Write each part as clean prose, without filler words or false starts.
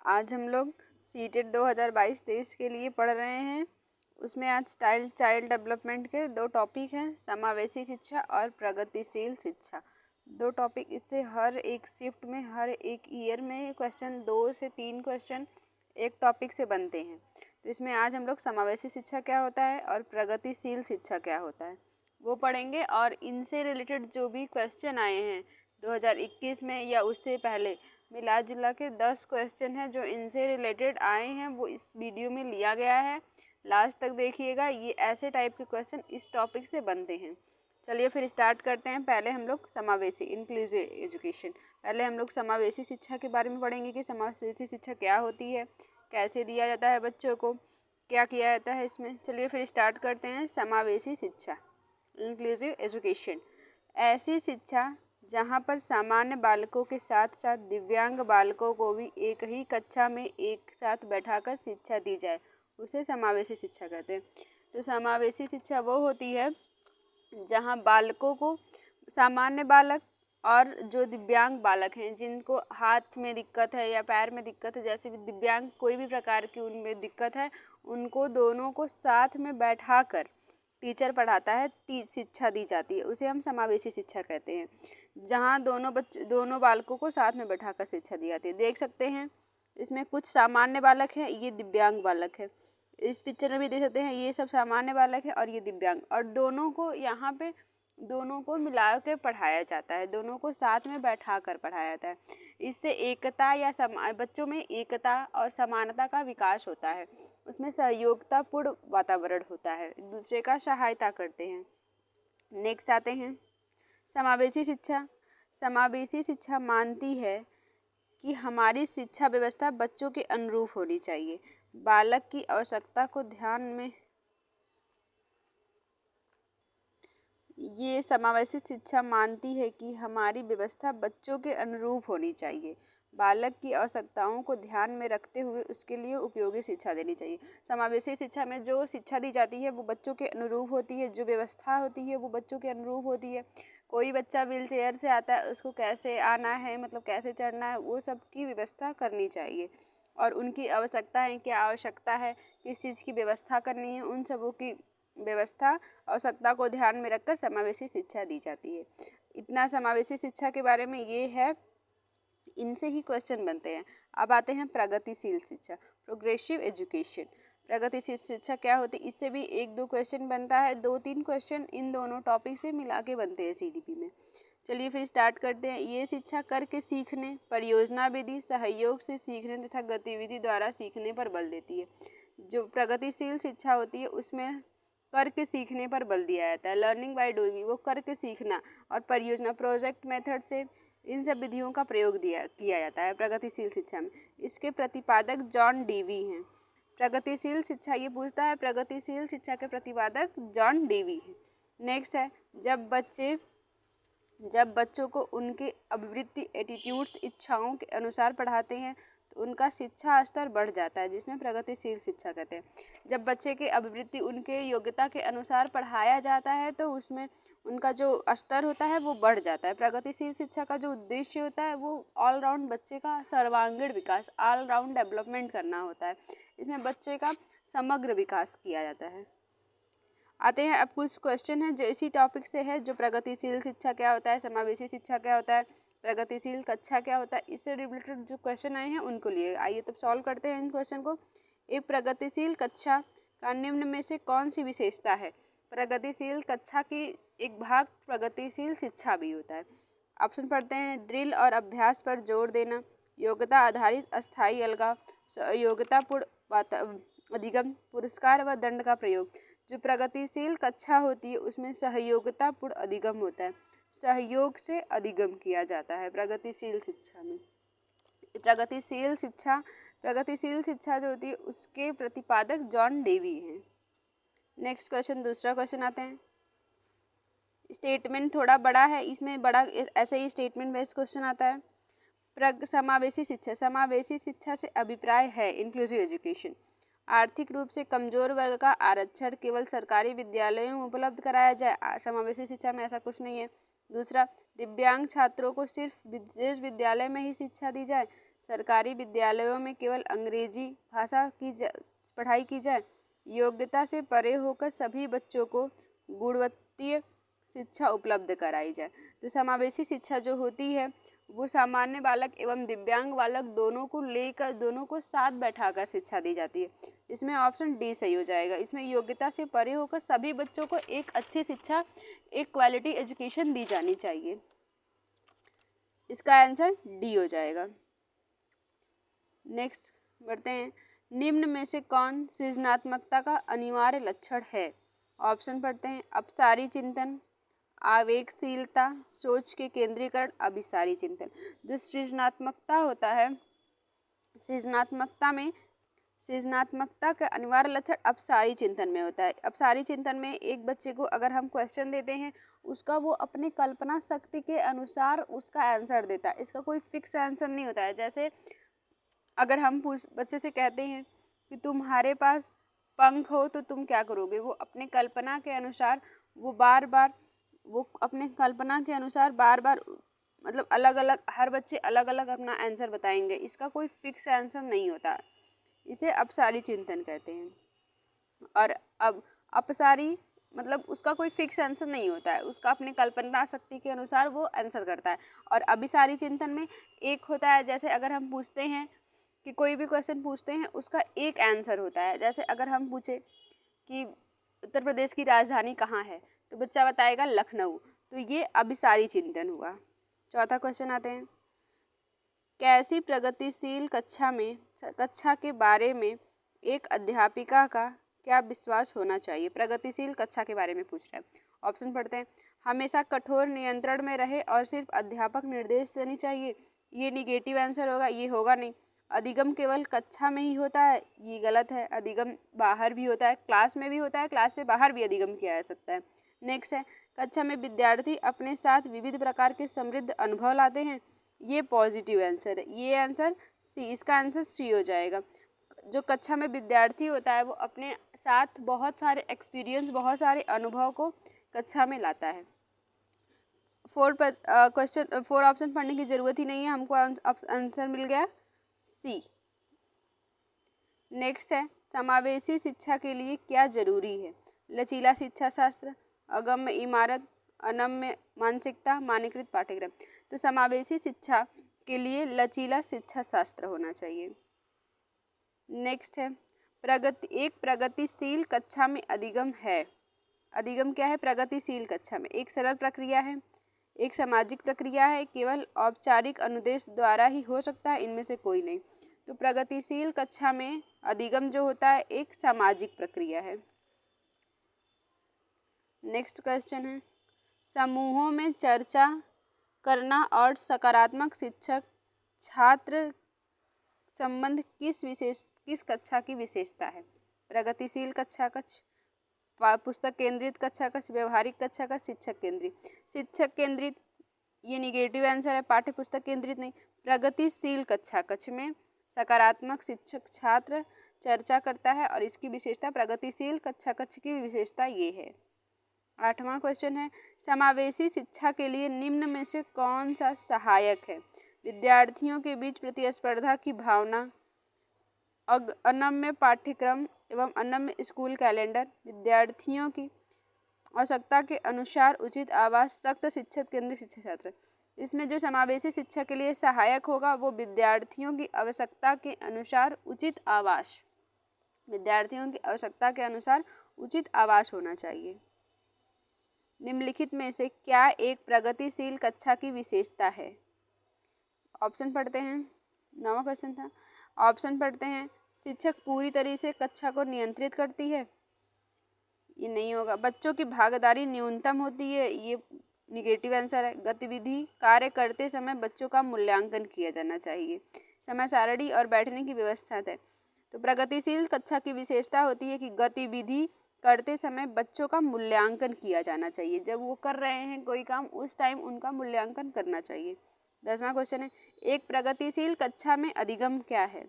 आज हम लोग सीटेट 2022-23 के लिए पढ़ रहे हैं। उसमें आज चाइल्ड डेवलपमेंट के 2 टॉपिक हैं, समावेशी शिक्षा और प्रगतिशील शिक्षा। 2 टॉपिक इससे हर एक शिफ्ट में, हर एक ईयर में क्वेश्चन 2 से 3 क्वेश्चन एक टॉपिक से बनते हैं। तो इसमें आज हम लोग समावेशी शिक्षा क्या होता है और प्रगतिशील शिक्षा क्या होता है वो पढ़ेंगे, और इनसे रिलेटेड जो भी क्वेश्चन आए हैं 2021 में या उससे पहले, मिला जुला के 10 क्वेश्चन हैं जो इनसे रिलेटेड आए हैं, वो इस वीडियो में लिया गया है। लास्ट तक देखिएगा, ये ऐसे टाइप के क्वेश्चन इस टॉपिक से बनते हैं। चलिए फिर स्टार्ट करते हैं। पहले हम लोग समावेशी इंक्लूसिव एजुकेशन, पहले हम लोग समावेशी शिक्षा के बारे में पढ़ेंगे कि समावेशी शिक्षा क्या होती है, कैसे दिया जाता है बच्चों को, क्या किया जाता है इसमें। चलिए फिर स्टार्ट करते हैं। समावेशी शिक्षा इंक्लूसिव एजुकेशन ऐसी शिक्षा जहाँ पर सामान्य बालकों के साथ साथ दिव्यांग बालकों को भी एक ही कक्षा में एक साथ बैठाकर शिक्षा दी जाए, उसे समावेशी शिक्षा कहते हैं। तो समावेशी शिक्षा वो होती है जहाँ बालकों को, सामान्य बालक और जो दिव्यांग बालक हैं, जिनको हाथ में दिक्कत है या पैर में दिक्कत है, जैसे भी दिव्यांग कोई भी प्रकार की उनमें दिक्कत है, उनको दोनों को साथ में बैठाकर टीचर पढ़ाता है, शिक्षा दी जाती है, उसे हम समावेशी शिक्षा कहते हैं। जहाँ दोनों बालकों को साथ में बैठाकर शिक्षा दी जाती है। देख सकते हैं इसमें कुछ सामान्य बालक हैं, ये दिव्यांग बालक है। इस पिक्चर में भी देख सकते हैं ये सब सामान्य बालक है और ये दिव्यांग, और दोनों को यहाँ पे दोनों को मिला के पढ़ाया जाता है, दोनों को साथ में बैठा कर पढ़ाया जाता है। इससे एकता या बच्चों में एकता और समानता का विकास होता है। उसमें सहयोगितापूर्ण वातावरण होता है, एक दूसरे का सहायता करते हैं। नेक्स्ट आते हैं समावेशी शिक्षा। समावेशी शिक्षा मानती है कि हमारी शिक्षा व्यवस्था बच्चों के अनुरूप होनी चाहिए। बालक की आवश्यकता को ध्यान में ये समावेशी शिक्षा मानती है कि हमारी व्यवस्था बच्चों के अनुरूप होनी चाहिए। बालक की आवश्यकताओं को ध्यान में रखते हुए उसके लिए उपयोगी शिक्षा देनी चाहिए। समावेशी शिक्षा में जो शिक्षा दी जाती है वो बच्चों के अनुरूप होती है, जो व्यवस्था होती है वो बच्चों के अनुरूप होती है। कोई बच्चा व्हील चेयर से आता है, उसको कैसे आना है, मतलब कैसे चढ़ना है, वो सब की व्यवस्था करनी चाहिए। और उनकी आवश्यकताएं, क्या आवश्यकता है, किस चीज़ की व्यवस्था करनी है, उन सबों की व्यवस्था आवश्यकता को ध्यान में रखकर समावेशी शिक्षा दी जाती है। इतना समावेशी शिक्षा के बारे में ये है, इनसे ही क्वेश्चन बनते हैं। अब आते हैं प्रगतिशील शिक्षा, प्रोग्रेसिव एजुकेशन। प्रगतिशील शिक्षा क्या होती है, इससे भी 1-2 क्वेश्चन बनता है, 2-3 क्वेश्चन इन दोनों टॉपिक से मिला के बनते हैं सीडीपी में। चलिए फिर स्टार्ट करते हैं। ये शिक्षा करके सीखने, परियोजना विधि, सहयोग से सीखने तथा गतिविधि द्वारा सीखने पर बल देती है। जो प्रगतिशील शिक्षा होती है उसमें करके सीखने पर बल दिया जाता है, लर्निंग बाय डूइंग, वो करके सीखना, और परियोजना प्रोजेक्ट मेथड से इन सब विधियों का प्रयोग किया जाता है प्रगतिशील शिक्षा में। इसके प्रतिपादक जॉन डीवी हैं। प्रगतिशील शिक्षा ये पूछता है, प्रगतिशील शिक्षा के प्रतिपादक जॉन डीवी हैं। नेक्स्ट है, जब बच्चों को उनके अभिवृत्ति, एटीट्यूड्स, इच्छाओं के अनुसार पढ़ाते हैं तो उनका शिक्षा स्तर बढ़ जाता है, जिसमें प्रगतिशील शिक्षा कहते हैं। जब बच्चे के अभिवृत्ति, उनके योग्यता के अनुसार पढ़ाया जाता है तो उसमें उनका जो स्तर होता है वो बढ़ जाता है। प्रगतिशील शिक्षा का जो उद्देश्य होता है वो ऑलराउंड बच्चे का सर्वांगीण विकास, ऑलराउंड डेवलपमेंट करना होता है। इसमें बच्चे का समग्र विकास किया जाता है। आते हैं, अब कुछ क्वेश्चन है जो इसी टॉपिक से है, जो प्रगतिशील शिक्षा क्या होता है, समावेशी शिक्षा क्या होता है, प्रगतिशील कक्षा क्या होता है, इससे रिलेटेड जो क्वेश्चन आए हैं उनको लिए। आइए तब सॉल्व करते हैं इन क्वेश्चन को। एक प्रगतिशील कक्षा का निम्न में से कौन सी विशेषता है। प्रगतिशील कक्षा की एक भाग प्रगतिशील शिक्षा भी होता है। ऑप्शन पढ़ते हैं, ड्रिल और अभ्यास पर जोर देना, योग्यता आधारित अस्थायी अलगाव, योग्यतापूर्ण अधिगम, पुरस्कार व दंड का प्रयोग। जो प्रगतिशील कक्षा होती है उसमें सहयोगितापूर्ण अधिगम होता है, सहयोग से अधिगम किया जाता है प्रगतिशील शिक्षा में। प्रगतिशील शिक्षा जो होती है उसके प्रतिपादक जॉन डेवी हैं। नेक्स्ट क्वेश्चन, दूसरा क्वेश्चन आते हैं। स्टेटमेंट थोड़ा बड़ा है, इसमें बड़ा ऐसे ही स्टेटमेंट बेस्ड क्वेश्चन आता है। समावेशी शिक्षा से अभिप्राय है इंक्लूसिव एजुकेशन। आर्थिक रूप से कमजोर वर्ग का आरक्षण केवल सरकारी विद्यालयों में उपलब्ध कराया जाए, समावेशी शिक्षा में ऐसा कुछ नहीं है। दूसरा, दिव्यांग छात्रों को सिर्फ विशेष विद्यालय में ही शिक्षा दी जाए, सरकारी विद्यालयों में केवल अंग्रेजी भाषा की पढ़ाई की जाए। योग्यता से परे होकर सभी बच्चों को गुणवत्तीय शिक्षा उपलब्ध कराई जाए। तो समावेशी शिक्षा जो होती है वो सामान्य बालक एवं दिव्यांग बालक दोनों को लेकर, दोनों को साथ बैठाकर शिक्षा दी जाती है। इसमें ऑप्शन डी सही हो जाएगा। इसमें योग्यता से परे होकर सभी बच्चों को एक अच्छी शिक्षा, एक क्वालिटी एजुकेशन दी जानी चाहिए। इसका आंसर डी हो जाएगा। नेक्स्ट बढ़ते हैं। निम्न में से कौन सृजनात्मकता का अनिवार्य लक्षण है? ऑप्शन पढ़ते हैं। अपसारी चिंतन, आवेगशीलता, सोच के केंद्रीकरण, अभिसारी चिंतन। जो सृजनात्मकता होता है, सृजनात्मकता का अनिवार्य लक्षण अपसारी चिंतन में होता है। अपसारी चिंतन में एक बच्चे को अगर हम क्वेश्चन देते हैं, उसका वो अपनी कल्पना शक्ति के अनुसार उसका आंसर देता है। इसका कोई फिक्स आंसर नहीं होता है। जैसे अगर हम बच्चे से कहते हैं कि तुम्हारे पास पंख हो तो तुम क्या करोगे, वो अपने कल्पना के अनुसार वो अपने कल्पना के अनुसार बार बार मतलब अलग अलग, हर बच्चे अलग अलग अपना आंसर बताएंगे। इसका कोई फिक्स आंसर नहीं होता। इसे अपसारी चिंतन कहते हैं। और अब अपसारी मतलब उसका कोई फिक्स आंसर नहीं होता है, उसका अपने कल्पना शक्ति के अनुसार वो आंसर करता है। और अभिसारी चिंतन में एक होता है, जैसे अगर हम पूछते हैं कि कोई भी क्वेश्चन पूछते हैं उसका एक आंसर होता है। जैसे अगर हम पूछे कि उत्तर प्रदेश की राजधानी कहाँ है, तो बच्चा बताएगा लखनऊ। तो ये अभिसारी चिंतन हुआ। चौथा क्वेश्चन आते हैं। कैसी प्रगतिशील कक्षा के बारे में एक अध्यापिका का क्या विश्वास होना चाहिए? प्रगतिशील कक्षा के बारे में पूछ रहा है। ऑप्शन पढ़ते हैं। हमेशा कठोर नियंत्रण में रहे और सिर्फ अध्यापक निर्देश देनी चाहिए, ये निगेटिव आंसर होगा, ये होगा नहीं। अधिगम केवल कक्षा में ही होता है, ये गलत है। अधिगम बाहर भी होता है, क्लास में भी होता है, क्लास से बाहर भी अधिगम किया जा सकता है। नेक्स्ट है, कक्षा में विद्यार्थी अपने साथ विविध प्रकार के समृद्ध अनुभव लाते हैं, ये पॉजिटिव आंसर है। ये आंसर सी, इसका आंसर सी हो जाएगा। जो कक्षा में विद्यार्थी होता है वो अपने साथ बहुत सारे एक्सपीरियंस, बहुत सारे अनुभव को कक्षा में लाता है। 4 ऑप्शन पढ़ने की जरूरत ही नहीं है, हमको आंसर मिल गया सी। नेक्स्ट है, समावेशी शिक्षा के लिए क्या जरूरी है? लचीला शिक्षा शास्त्र, अगम्य इमारत, अनम्य मानसिकता, मानकीकृत पाठ्यक्रम। तो समावेशी शिक्षा के लिए लचीला शिक्षा शास्त्र होना चाहिए। नेक्स्ट है, एक प्रगतिशील कक्षा में अधिगम है। अधिगम क्या है? प्रगतिशील कक्षा में एक सरल प्रक्रिया है, एक सामाजिक प्रक्रिया है, केवल औपचारिक अनुदेश द्वारा ही हो सकता है, इनमें से कोई नहीं। तो प्रगतिशील कक्षा में अधिगम जो होता है एक सामाजिक प्रक्रिया है। नेक्स्ट क्वेश्चन है, समूहों में चर्चा करना और सकारात्मक शिक्षक छात्र संबंध किस कक्षा की विशेषता है? प्रगतिशील कक्षा कक्ष, पुस्तक केंद्रित कक्षा कक्ष, व्यवहारिक कक्षा कक्ष, शिक्षक केंद्रित। शिक्षक केंद्रित ये निगेटिव आंसर है, पाठ्य पुस्तक केंद्रित नहीं। प्रगतिशील कक्षा कक्ष में सकारात्मक शिक्षक छात्र चर्चा करता है और इसकी विशेषता, प्रगतिशील कक्षा कक्ष की विशेषता ये है। 8वां क्वेश्चन है, समावेशी शिक्षा के लिए निम्न में से कौन सा सहायक है? विद्यार्थियों के बीच प्रतिस्पर्धा की भावना, अनम्य पाठ्यक्रम एवं अनम्य स्कूल कैलेंडर, विद्यार्थियों की आवश्यकता के अनुसार उचित आवास, सख्त शिक्षक केंद्रित शिक्षा छात्र। इसमें जो समावेशी शिक्षा के लिए सहायक होगा वो विद्यार्थियों की आवश्यकता के अनुसार उचित आवास, विद्यार्थियों की आवश्यकता के अनुसार उचित आवास होना चाहिए। निम्नलिखित में से क्या एक प्रगतिशील कक्षा की विशेषता है? ऑप्शन पढ़ते हैं। 9वां क्वेश्चन था। ऑप्शन पढ़ते हैं। शिक्षक पूरी तरह से कक्षा को नियंत्रित करती है, ये नहीं होगा। बच्चों की भागीदारी न्यूनतम होती है, ये निगेटिव आंसर है। गतिविधि कार्य करते समय बच्चों का मूल्यांकन किया जाना चाहिए। समय सारणी और बैठने की व्यवस्था है। तो प्रगतिशील कक्षा की विशेषता होती है कि गतिविधि करते समय बच्चों का मूल्यांकन किया जाना चाहिए। जब वो कर रहे हैं कोई काम, उस टाइम उनका मूल्यांकन करना चाहिए। 10वां क्वेश्चन है, एक प्रगतिशील कक्षा में अधिगम क्या है?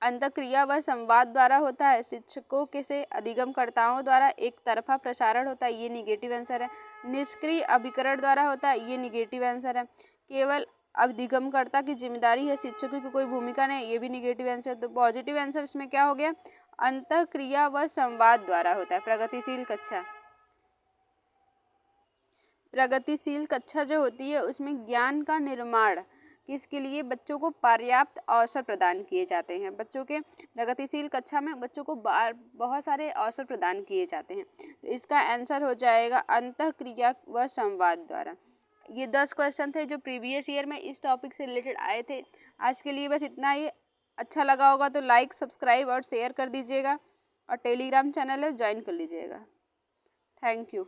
अंतःक्रिया व संवाद द्वारा होता है। शिक्षकों के से अधिगमकर्ताओं द्वारा एक तरफा प्रसारण होता है, ये निगेटिव आंसर है। निष्क्रिय अभिकरण द्वारा होता है, ये निगेटिव आंसर है। केवल अब निगमकर्ता की जिम्मेदारी है, शिक्षकों की कोई भूमिका नहीं, ये भी निगेटिव आंसर। तो पॉजिटिव आंसर इसमें क्या हो गया, अंतःक्रिया व संवाद द्वारा होता है। प्रगतिशील कक्षा, प्रगतिशील कक्षा जो होती है उसमें ज्ञान का निर्माण किसके लिए, बच्चों को पर्याप्त अवसर प्रदान किए जाते हैं। बच्चों के प्रगतिशील कक्षा में बच्चों को बहुत सारे अवसर प्रदान किए जाते हैं। तो इसका आंसर हो जाएगा अंतःक्रिया व संवाद द्वारा। ये 10 क्वेश्चन थे जो प्रीवियस ईयर में इस टॉपिक से रिलेटेड आए थे। आज के लिए बस इतना ही। अच्छा लगा होगा तो लाइक, सब्सक्राइब और शेयर कर दीजिएगा, और टेलीग्राम चैनल है ज्वाइन कर लीजिएगा। Thank you.